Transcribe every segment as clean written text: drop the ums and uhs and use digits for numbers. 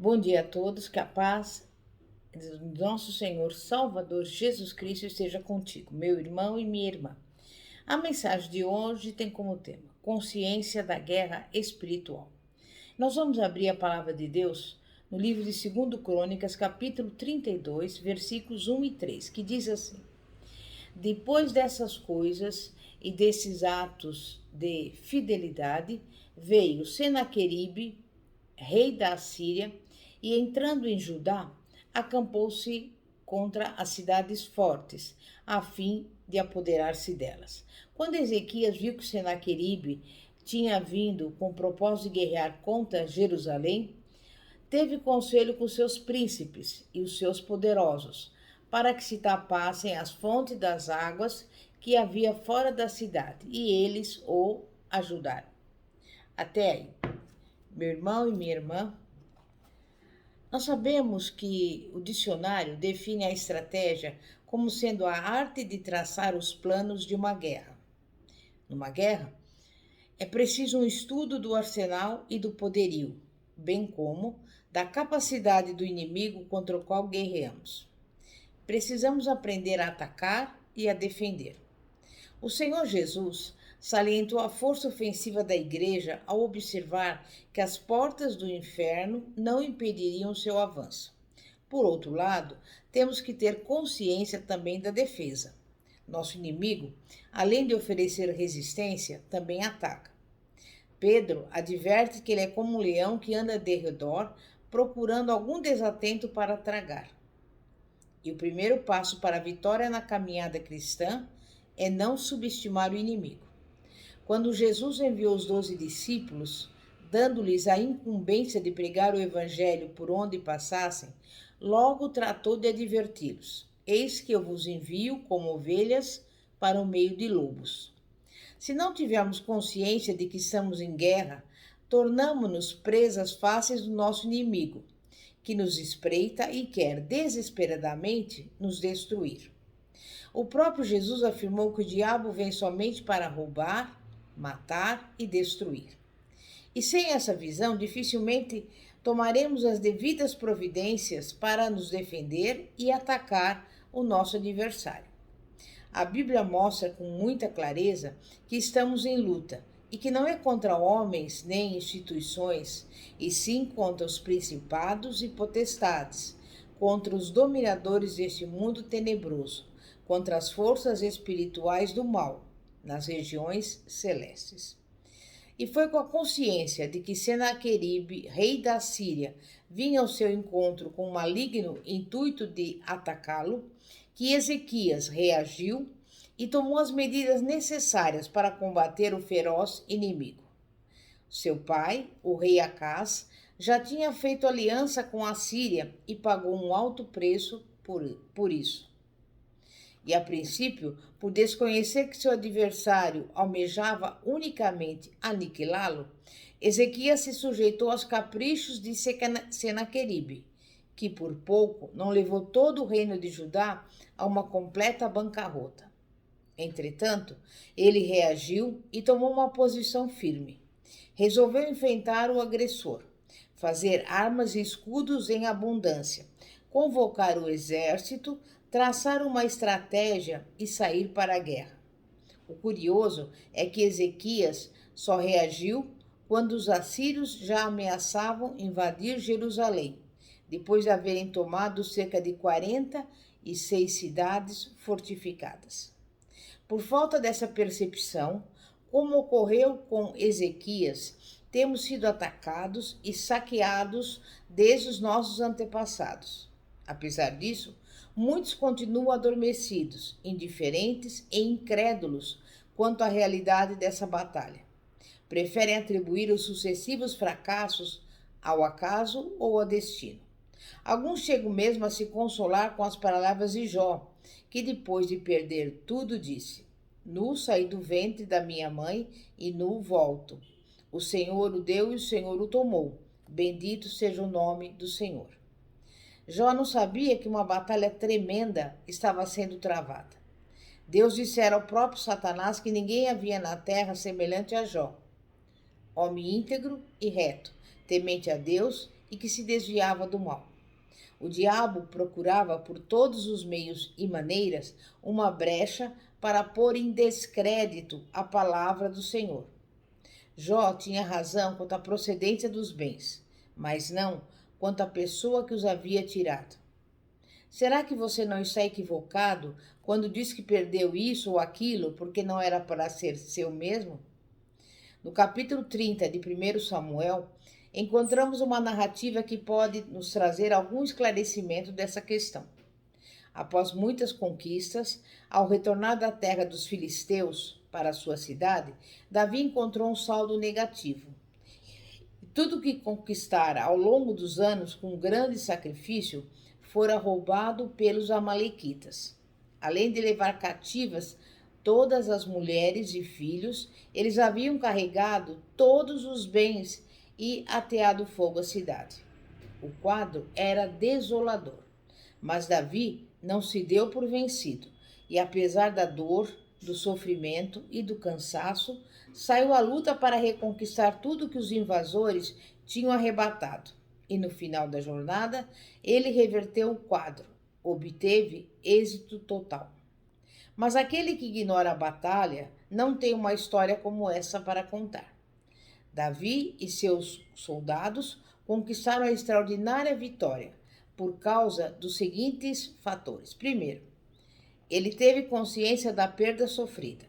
Bom dia a todos, que a paz do nosso Senhor Salvador Jesus Cristo esteja contigo, meu irmão e minha irmã. A mensagem de hoje tem como tema consciência da guerra espiritual. Nós vamos abrir a palavra de Deus no livro de 2 Crônicas, capítulo 32, versículos 1 e 3, que diz assim: Depois dessas coisas e desses atos de fidelidade, veio Senaqueribe, rei da Assíria, e entrando em Judá, acampou-se contra as cidades fortes, a fim de apoderar-se delas. Quando Ezequias viu que Senaqueribe tinha vindo com o propósito de guerrear contra Jerusalém, teve conselho com seus príncipes e os seus poderosos, para que se tapassem as fontes das águas que havia fora da cidade, e eles o ajudaram. Até aí, meu irmão e minha irmã, nós sabemos que o dicionário define a estratégia como sendo a arte de traçar os planos de uma guerra. Numa guerra, é preciso um estudo do arsenal e do poderio, bem como da capacidade do inimigo contra o qual guerreamos. Precisamos aprender a atacar e a defender. O Senhor Jesus salientou a força ofensiva da igreja ao observar que as portas do inferno não impediriam seu avanço. Por outro lado, temos que ter consciência também da defesa. Nosso inimigo, além de oferecer resistência, também ataca. Pedro adverte que ele é como um leão que anda de redor, procurando algum desatento para tragar. E o primeiro passo para a vitória na caminhada cristã é não subestimar o inimigo. Quando Jesus enviou os 12 discípulos, dando-lhes a incumbência de pregar o evangelho por onde passassem, logo tratou de adverti-los: Eis que eu vos envio como ovelhas para o meio de lobos. Se não tivermos consciência de que estamos em guerra, tornamo-nos presas fáceis do nosso inimigo, que nos espreita e quer desesperadamente nos destruir. O próprio Jesus afirmou que o diabo vem somente para roubar, matar e destruir. E sem essa visão, dificilmente tomaremos as devidas providências para nos defender e atacar o nosso adversário. A Bíblia mostra com muita clareza que estamos em luta e que não é contra homens nem instituições, e sim contra os principados e potestades, contra os dominadores deste mundo tenebroso, contra as forças espirituais do mal nas regiões celestes. E foi com a consciência de que Senaqueribe, rei da Síria, vinha ao seu encontro com o maligno intuito de atacá-lo, que Ezequias reagiu e tomou as medidas necessárias para combater o feroz inimigo. Seu pai, o rei Acaz, já tinha feito aliança com a Síria e pagou um alto preço por isso. E a princípio, por desconhecer que seu adversário almejava unicamente aniquilá-lo, Ezequias se sujeitou aos caprichos de Senaqueribe, que por pouco não levou todo o reino de Judá a uma completa bancarrota. Entretanto, ele reagiu e tomou uma posição firme. Resolveu enfrentar o agressor, fazer armas e escudos em abundância, convocar o exército, traçar uma estratégia e sair para a guerra. O curioso é que Ezequias só reagiu quando os assírios já ameaçavam invadir Jerusalém, depois de haverem tomado cerca de 46 cidades fortificadas. Por falta dessa percepção, como ocorreu com Ezequias, temos sido atacados e saqueados desde os nossos antepassados. Apesar disso, muitos continuam adormecidos, indiferentes e incrédulos quanto à realidade dessa batalha. Preferem atribuir os sucessivos fracassos ao acaso ou ao destino. Alguns chegam mesmo a se consolar com as palavras de Jó, que depois de perder tudo disse: Nu saí do ventre da minha mãe e nu volto. O Senhor o deu e o Senhor o tomou. Bendito seja o nome do Senhor. Jó não sabia que uma batalha tremenda estava sendo travada. Deus dissera ao próprio Satanás que ninguém havia na terra semelhante a Jó, homem íntegro e reto, temente a Deus e que se desviava do mal. O diabo procurava por todos os meios e maneiras uma brecha para pôr em descrédito a palavra do Senhor. Jó tinha razão quanto à procedência dos bens, mas não quanto à pessoa que os havia tirado. Será que você não está equivocado quando diz que perdeu isso ou aquilo porque não era para ser seu mesmo? No capítulo 30 de 1 Samuel, encontramos uma narrativa que pode nos trazer algum esclarecimento dessa questão. Após muitas conquistas, ao retornar da terra dos filisteus para sua cidade, Davi encontrou um saldo negativo. Tudo que conquistara ao longo dos anos com grande sacrifício fora roubado pelos amalequitas. Além de levar cativas todas as mulheres e filhos, eles haviam carregado todos os bens e ateado fogo à cidade. O quadro era desolador, mas Davi não se deu por vencido e, apesar da dor, do sofrimento e do cansaço, saiu à luta para reconquistar tudo que os invasores tinham arrebatado. E no final da jornada, ele reverteu o quadro, obteve êxito total. Mas aquele que ignora a batalha não tem uma história como essa para contar. Davi e seus soldados conquistaram a extraordinária vitória por causa dos seguintes fatores. Primeiro, ele teve consciência da perda sofrida.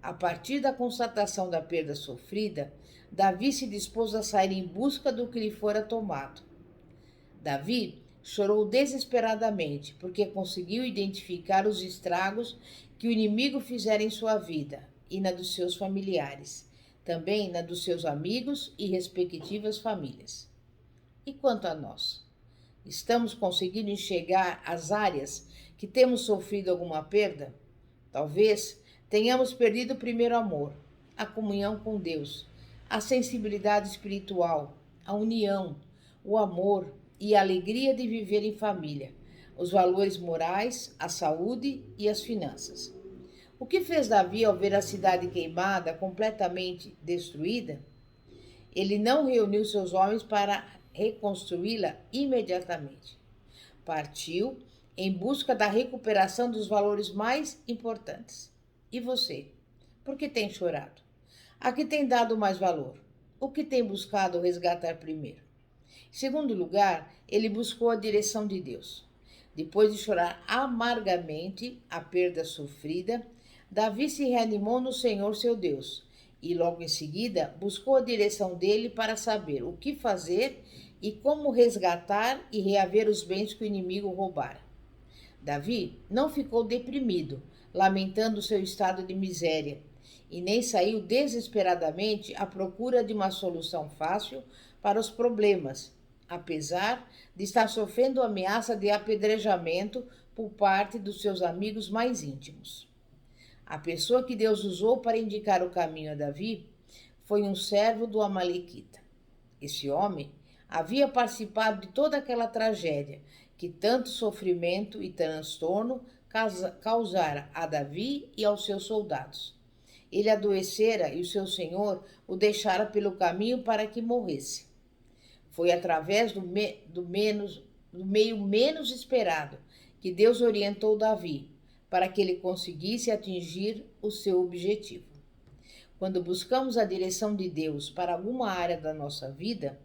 A partir da constatação da perda sofrida, Davi se dispôs a sair em busca do que lhe fora tomado. Davi chorou desesperadamente porque conseguiu identificar os estragos que o inimigo fizera em sua vida e na dos seus familiares, também na dos seus amigos e respectivas famílias. E quanto a nós? Estamos conseguindo enxergar as áreas que temos sofrido alguma perda? Talvez tenhamos perdido o primeiro amor, a comunhão com Deus, a sensibilidade espiritual, a união, o amor e a alegria de viver em família, os valores morais, a saúde e as finanças. O que fez Davi ao ver a cidade queimada, completamente destruída? Ele não reuniu seus homens para reconstruí-la imediatamente. Partiu em busca da recuperação dos valores mais importantes. E você? Por que tem chorado? A que tem dado mais valor? O que tem buscado resgatar primeiro? Em segundo lugar, ele buscou a direção de Deus. Depois de chorar amargamente a perda sofrida, Davi se reanimou no Senhor seu Deus e logo em seguida buscou a direção dele para saber o que fazer e como resgatar e reaver os bens que o inimigo roubara. Davi não ficou deprimido, lamentando seu estado de miséria, e nem saiu desesperadamente à procura de uma solução fácil para os problemas, apesar de estar sofrendo ameaça de apedrejamento por parte dos seus amigos mais íntimos. A pessoa que Deus usou para indicar o caminho a Davi foi um servo do Amalequita. Esse homem havia participado de toda aquela tragédia que tanto sofrimento e transtorno causara a Davi e aos seus soldados. Ele adoecera e o seu senhor o deixara pelo caminho para que morresse. Foi através do meio menos esperado que Deus orientou Davi para que ele conseguisse atingir o seu objetivo. Quando buscamos a direção de Deus para alguma área da nossa vida,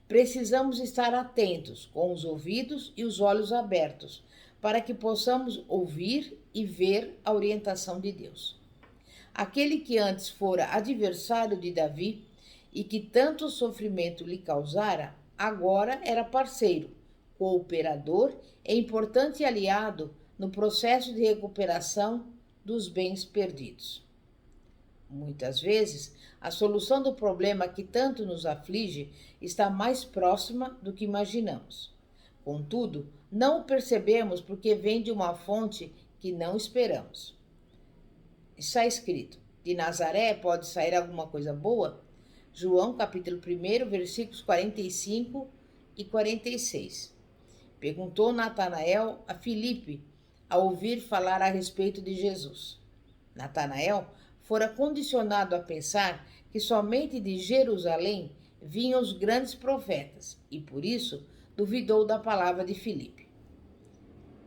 precisamos estar atentos, com os ouvidos e os olhos abertos, para que possamos ouvir e ver a orientação de Deus. Aquele que antes fora adversário de Davi e que tanto sofrimento lhe causara, agora era parceiro, cooperador e importante aliado no processo de recuperação dos bens perdidos. Muitas vezes, a solução do problema que tanto nos aflige está mais próxima do que imaginamos. Contudo, não o percebemos porque vem de uma fonte que não esperamos. Está escrito: de Nazaré pode sair alguma coisa boa? João capítulo 1, versículos 45 e 46. Perguntou Natanael a Filipe ao ouvir falar a respeito de Jesus. Natanael fora condicionado a pensar que somente de Jerusalém vinham os grandes profetas e, por isso, duvidou da palavra de Filipe.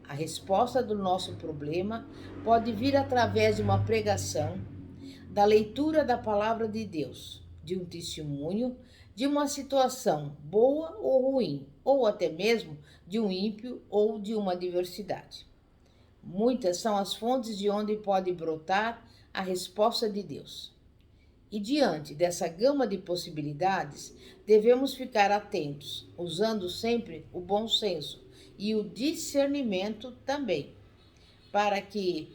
A resposta do nosso problema pode vir através de uma pregação, da leitura da palavra de Deus, de um testemunho, de uma situação boa ou ruim, ou até mesmo de um ímpio ou de uma adversidade. Muitas são as fontes de onde pode brotar a resposta de Deus. E diante dessa gama de possibilidades, devemos ficar atentos, usando sempre o bom senso e o discernimento também, para que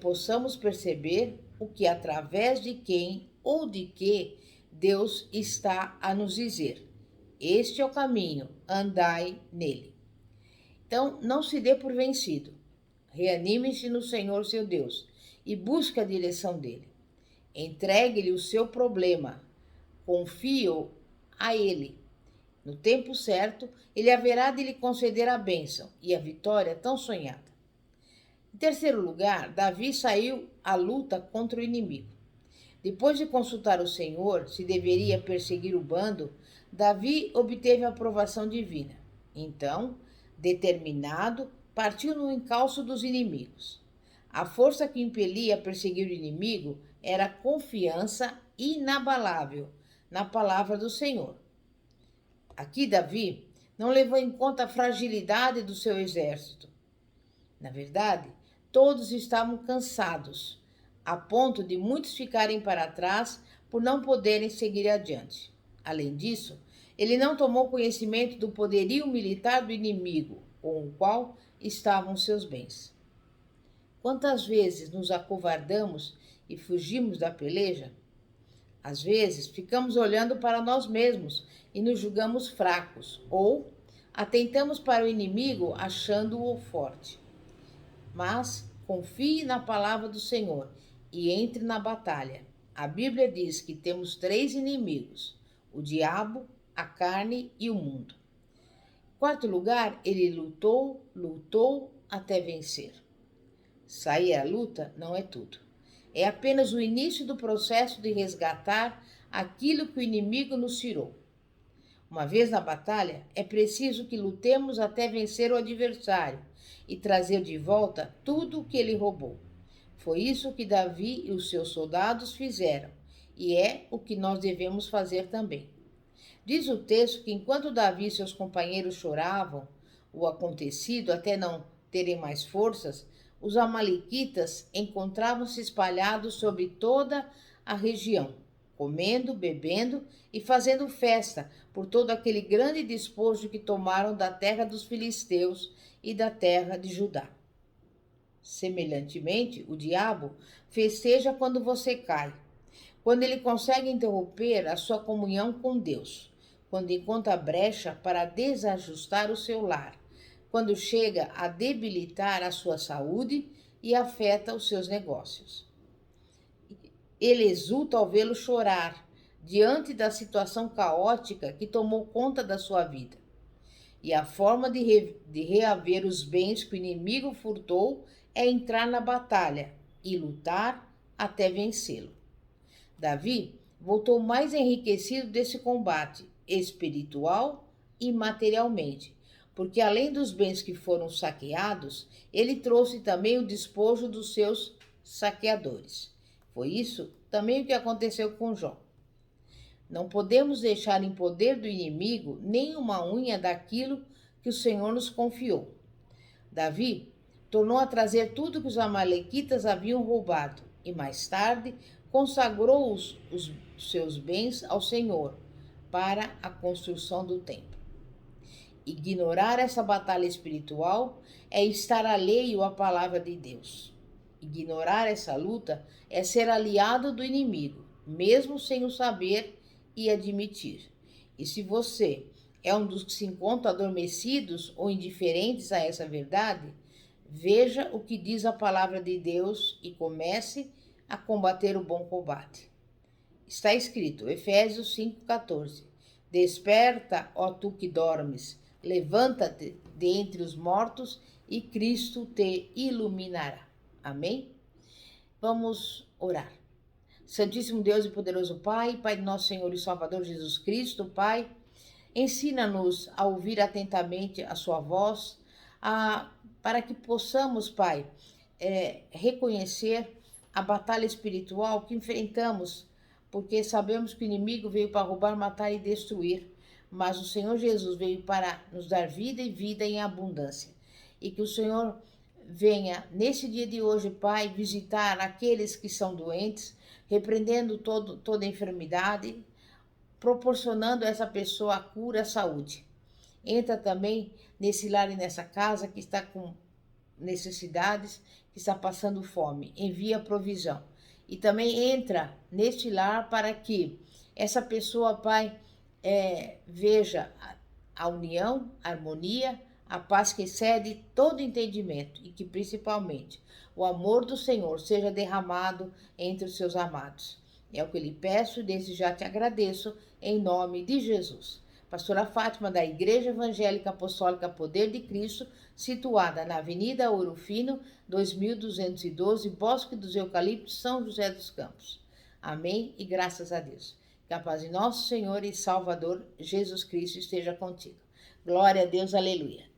possamos perceber o que, através de quem ou de que Deus está a nos dizer. Este é o caminho, andai nele. Então, não se dê por vencido. Reanime-se no Senhor seu Deus e busque a direção dele. Entregue-lhe o seu problema, confie-o a ele. No tempo certo, ele haverá de lhe conceder a bênção e a vitória tão sonhada. Em terceiro lugar, Davi saiu à luta contra o inimigo. Depois de consultar o Senhor se deveria perseguir o bando, Davi obteve a aprovação divina. Então, determinado, partiu no encalço dos inimigos. A força que impelia a perseguir o inimigo era a confiança inabalável na palavra do Senhor. Aqui, Davi não levou em conta a fragilidade do seu exército. Na verdade, todos estavam cansados, a ponto de muitos ficarem para trás por não poderem seguir adiante. Além disso, ele não tomou conhecimento do poderio militar do inimigo, com o qual estavam seus bens. Quantas vezes nos acovardamos e fugimos da peleja? Às vezes, ficamos olhando para nós mesmos e nos julgamos fracos, ou atentamos para o inimigo achando-o forte. Mas confie na palavra do Senhor e entre na batalha. A Bíblia diz que temos 3 inimigos: o diabo, a carne e o mundo. Em quarto lugar, ele lutou até vencer. Sair à luta não é tudo. É apenas o início do processo de resgatar aquilo que o inimigo nos tirou. Uma vez na batalha, é preciso que lutemos até vencer o adversário e trazer de volta tudo o que ele roubou. Foi isso que Davi e os seus soldados fizeram, e é o que nós devemos fazer também. Diz o texto que enquanto Davi e seus companheiros choravam o acontecido até não terem mais forças, os amalequitas encontravam-se espalhados sobre toda a região, comendo, bebendo e fazendo festa por todo aquele grande despojo que tomaram da terra dos filisteus e da terra de Judá. Semelhantemente, o diabo festeja quando você cai, quando ele consegue interromper a sua comunhão com Deus, quando encontra brecha para desajustar o seu lar, quando chega a debilitar a sua saúde e afeta os seus negócios. Ele exulta ao vê-lo chorar diante da situação caótica que tomou conta da sua vida. E a forma de reaver os bens que o inimigo furtou é entrar na batalha e lutar até vencê-lo. Davi voltou mais enriquecido desse combate, espiritual e materialmente, porque além dos bens que foram saqueados, ele trouxe também o despojo dos seus saqueadores. Foi isso também o que aconteceu com Jó. Não podemos deixar em poder do inimigo nem uma unha daquilo que o Senhor nos confiou. Davi tornou a trazer tudo que os amalequitas haviam roubado e mais tarde consagrou os seus bens ao Senhor para a construção do templo. Ignorar essa batalha espiritual é estar alheio à palavra de Deus. Ignorar essa luta é ser aliado do inimigo, mesmo sem o saber e admitir. E se você é um dos que se encontram adormecidos ou indiferentes a essa verdade, veja o que diz a palavra de Deus e comece a combater o bom combate. Está escrito, Efésios 5,14: Desperta, ó tu que dormes, levanta-te dentre os mortos e Cristo te iluminará. Amém? Vamos orar. Santíssimo Deus e poderoso Pai, Pai de nosso Senhor e Salvador Jesus Cristo, Pai, ensina-nos a ouvir atentamente a sua voz, para que possamos, Pai, reconhecer a batalha espiritual que enfrentamos, porque sabemos que o inimigo veio para roubar, matar e destruir, mas o Senhor Jesus veio para nos dar vida e vida em abundância. E que o Senhor venha, nesse dia de hoje, Pai, visitar aqueles que são doentes, repreendendo toda enfermidade, proporcionando a essa pessoa a cura, a saúde. Entra também nesse lar e nessa casa que está com necessidades, que está passando fome. Envia provisão. E também entra neste lar para que essa pessoa, Pai, veja a união, a harmonia, a paz que excede todo entendimento e que principalmente o amor do Senhor seja derramado entre os seus amados. É o que eu lhe peço e desde já te agradeço, em nome de Jesus. Pastora Fátima, da Igreja Evangélica Apostólica Poder de Cristo, situada na Avenida Ouro Fino, 2212, Bosque dos Eucaliptos, São José dos Campos. Amém e graças a Deus. Que a paz de nosso Senhor e Salvador Jesus Cristo esteja contigo. Glória a Deus, aleluia.